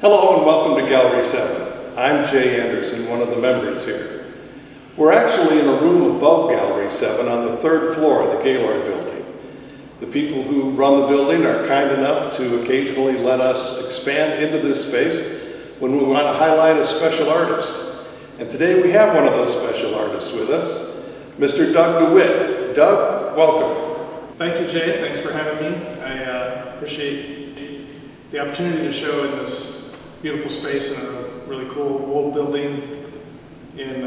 Hello and welcome to Gallery 7. I'm Jay Anderson, one of the members here. We're actually in a room above Gallery 7 on the third floor of the Gaylord Building. The people who run the building are kind enough to occasionally let us expand into this space when we want to highlight a special artist. And today we have one of those special artists with us, Mr. Doug DeWitt. Doug, welcome. Thank you, Jay. Thanks for having me. I appreciate the opportunity to show in this beautiful space in a really cool old building in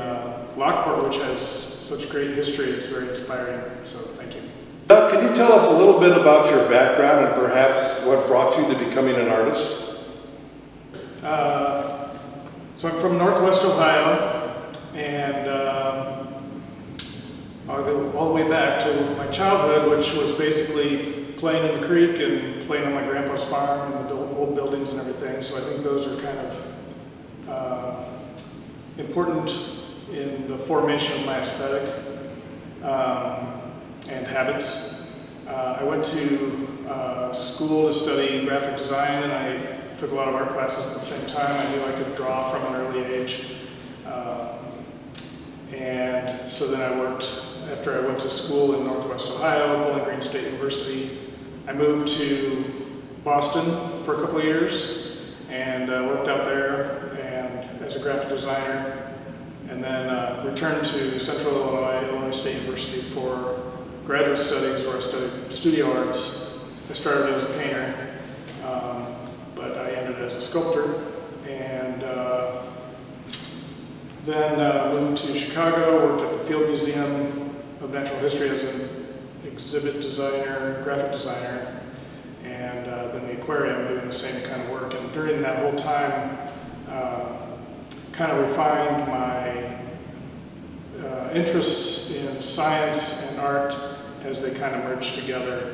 Lockport, which has such great history. It's very inspiring, so thank you. Doug, can you tell us a little bit about your background and perhaps what brought you to becoming an artist? So I'm from Northwest Ohio, and I'll go all the way back to my childhood, which was basically playing in the creek and playing on my grandpa's farm and the old buildings and everything. So I think those are kind of important in the formation of my aesthetic and habits. I went to school to study graphic design, and I took a lot of art classes at the same time. I knew I could draw from an early age. And so then I worked, after I went to school in Northwest Ohio, Bowling Green State University, I moved to Boston for a couple of years and worked out there and as a graphic designer, and then returned to Central Illinois State University for graduate studies where I studied studio arts. I started as a painter, but I ended as a sculptor, and then moved to Chicago, worked at the Field Museum of Natural History as an exhibit designer, graphic designer, and then the aquarium doing the same kind of work. And during that whole time, kind of refined my interests in science and art as they kind of merged together.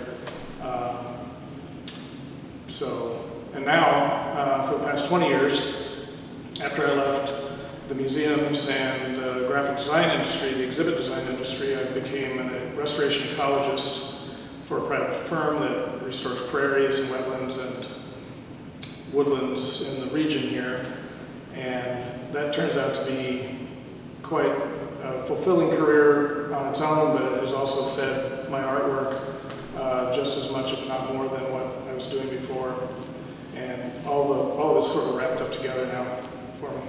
And now, for the past 20 years, after I left the museums and the graphic design industry, the exhibit design industry, I became a restoration ecologist for a private firm that restores prairies and wetlands and woodlands in the region here. And that turns out to be quite a fulfilling career on its own, but it has also fed my artwork just as much, if not more, than what I was doing before. And all of it's sort of wrapped up together now for me.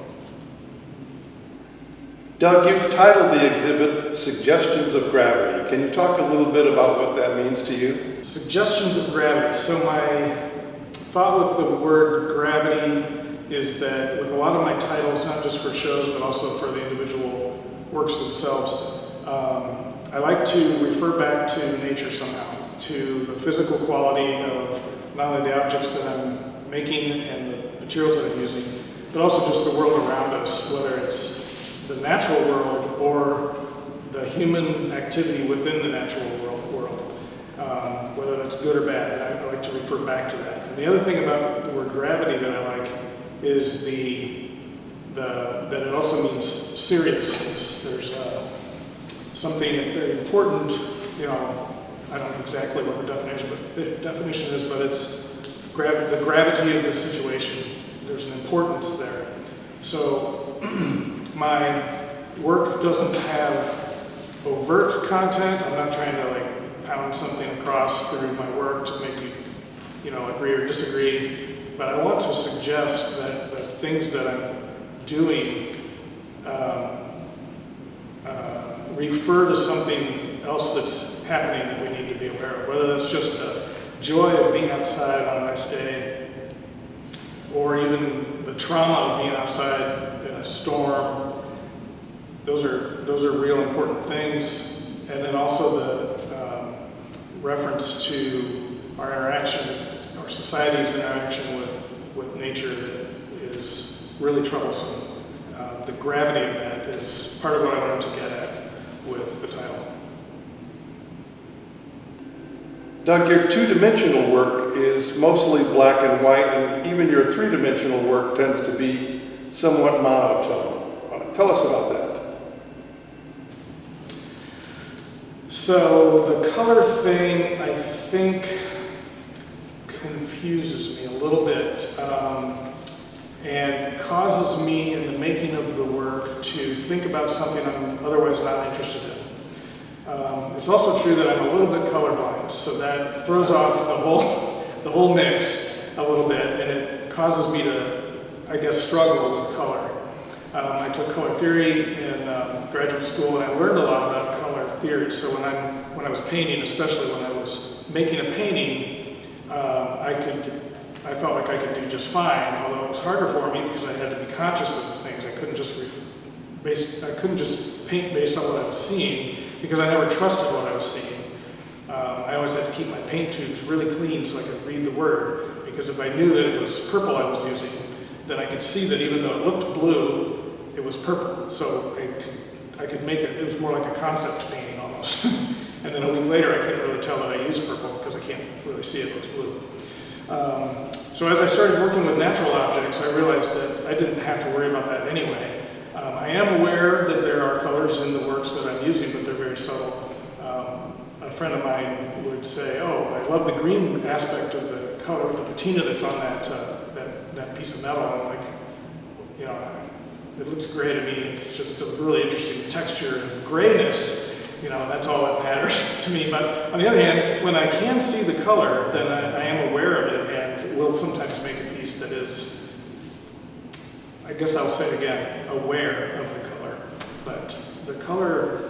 Doug, you've titled the exhibit Suggestions of Gravity. Can you talk a little bit about what that means to you? Suggestions of gravity. So my thought with the word gravity is that with a lot of my titles, not just for shows, but also for the individual works themselves, I like to refer back to nature somehow, to the physical quality of not only the objects that I'm making and the materials that I'm using, but also just the world around us, whether it's the natural world or the human activity within the natural world, whether that's good or bad. I like to refer back to that. And the other thing about the word gravity that I like is that it also means seriousness. There's something very important, I don't know exactly what the definition is, but it's the gravity of the situation. There's an importance there. So my work doesn't have overt content. I'm not trying to pound something across through my work to make you, agree or disagree. But I want to suggest that the things that I'm doing refer to something else that's happening that we need to be aware of. Whether that's just the joy of being outside on a nice day, or even the trauma of being outside in a storm. Those are real important things. And then also the reference to our interaction, our society's interaction with nature that is really troublesome. The gravity of that is part of what I wanted to get at with the title. Doug, your two-dimensional work is mostly black and white, and even your three-dimensional work tends to be somewhat monotone. Tell us about that. So the color thing, I think, confuses me a little bit. and causes me in the making of the work to think about something I'm otherwise not interested in. It's also true that I'm a little bit colorblind, so that throws off the whole mix a little bit, and it causes me to, I guess, struggle with color. I took color theory in graduate school, and I learned a lot about color theory. So when I was painting, especially when I was making a painting, I felt like I could do just fine. Although it was harder for me because I had to be conscious of the things. I couldn't just paint based on what I was seeing because I never trusted what I was seeing. I always had to keep my paint tubes really clean so I could read the word, because if I knew that it was purple I was using, then I could see that even though it looked blue, it was purple. So I could make it was more like a concept painting almost. And then a week later I couldn't really tell that I used purple because I can't really see it looks blue. So as I started working with natural objects, I realized that I didn't have to worry about that anyway. I am aware that there are colors in the works that I'm using, but they're very subtle. A friend of mine would say, "Oh, I love the green aspect of the color of the patina that's on that piece of metal." And I'm like, you know, it looks great. I mean, it's just a really interesting texture and grayness. You know, that's all that matters to me. But on the other hand, when I can see the color, then I am aware of it and will sometimes make a piece that is, I guess I'll say it again, aware of the color. But the color,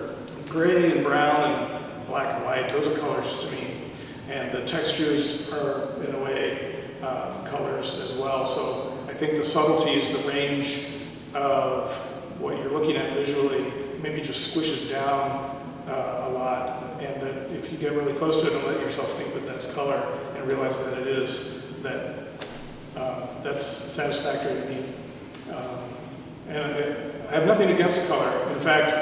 gray and brown and black and white, those are colors to me. And the textures are, in a way, colors as well. So I think the subtleties, the range of what you're looking at visually maybe just squishes down a lot, and that if you get really close to it and let yourself think that that's color and realize that it is, that's satisfactory to me. And I have nothing against color. In fact,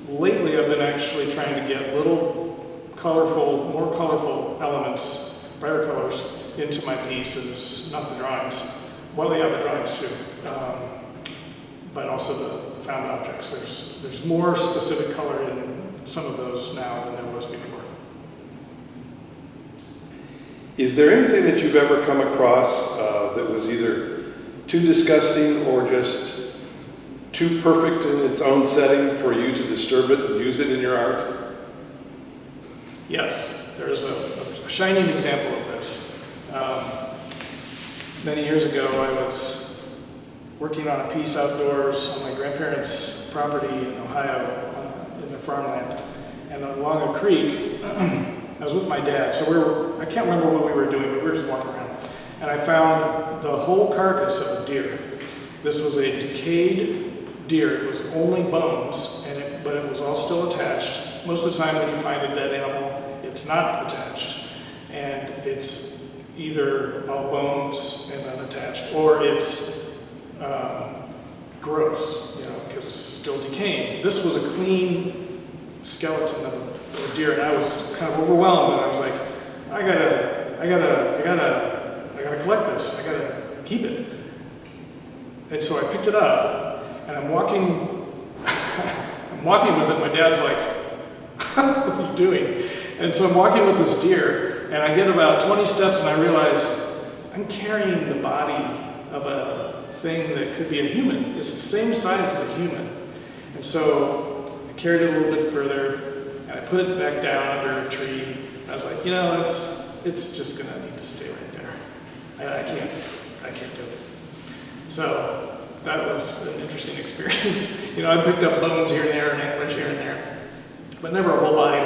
lately I've been actually trying to get more colorful elements, brighter colors, into my pieces, not the drawings. Well, yeah, the drawings too, but also the found objects. There's more specific color in some of those now than there was before. Is there anything that you've ever come across that was either too disgusting or just too perfect in its own setting for you to disturb it and use it in your art? Yes, there's a shining example of this. Many years ago, I was working on a piece outdoors on my grandparents' property in Ohio, in the farmland, and along a creek. I was with my dad, so I can't remember what we were doing, but we were just walking around. And I found the whole carcass of a deer. This was a decayed deer. It was only bones, but it was all still attached. Most of the time when you find a dead animal, it's not attached. And it's either all bones and unattached, or it's gross, because it's still decaying. This was a clean skeleton of a deer, and I was kind of overwhelmed, and I was like, I gotta collect this. I gotta keep it. And so I picked it up, and I'm walking with it. My dad's like, what are you doing? And so I'm walking with this deer, and I get about 20 steps, and I realize I'm carrying the body of a thing that could be a human. It's the same size as a human. And so I carried it a little bit further, and I put it back down under a tree. And I was like, it's just gonna need to stay right there. I can't do it. So that was an interesting experience. I picked up bones here and there and antlers here and there, but never a whole body